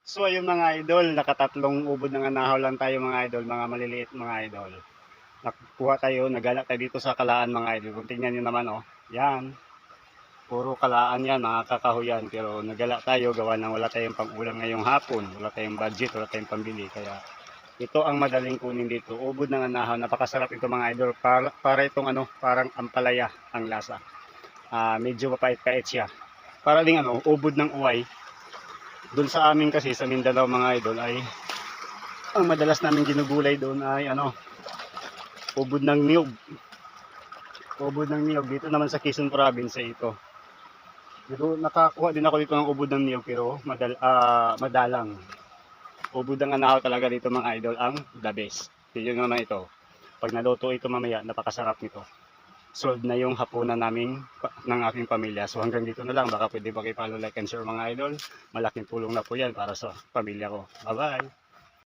So ayun mga idol, nakatatlong ubod ng anahaw lang tayo mga idol, mga maliliit mga idol. Nakuha tayo, nagala tayo dito sa kalaan mga idol. Kung tingnan nyo naman oh, yan. Puro kalaan yan, mga kakahuyan. Pero nagala tayo, gawa ng wala tayong pang-ulam ngayong hapon. Wala tayong budget, wala tayong pambili. Kaya ito ang madaling kunin dito. Ubod ng anahaw, napakasarap ito mga idol. Para itong ano, parang ampalaya ang lasa. Medyo mapait-pait siya. Para ding ano, ubod ng uway. Doon sa amin kasi sa Mindanao mga idol ay ang madalas namin ginugulay doon ay ano, ubod ng niyog. Ubod ng niyog. Dito naman sa Quezon Province ay ito. Dito nakakuha din ako dito ng ubod ng niyog pero madalang. Ubod ng anahaw talaga dito mga idol ang the best. Yun naman ito. Pag naluto ito mamaya, napakasarap nito. Solved na yung hapunan namin ng aking pamilya. So hanggang dito na lang. Baka pwede pa kayo follow, like and share mga idol. Malaking tulong na po yan para sa pamilya ko. Bye bye!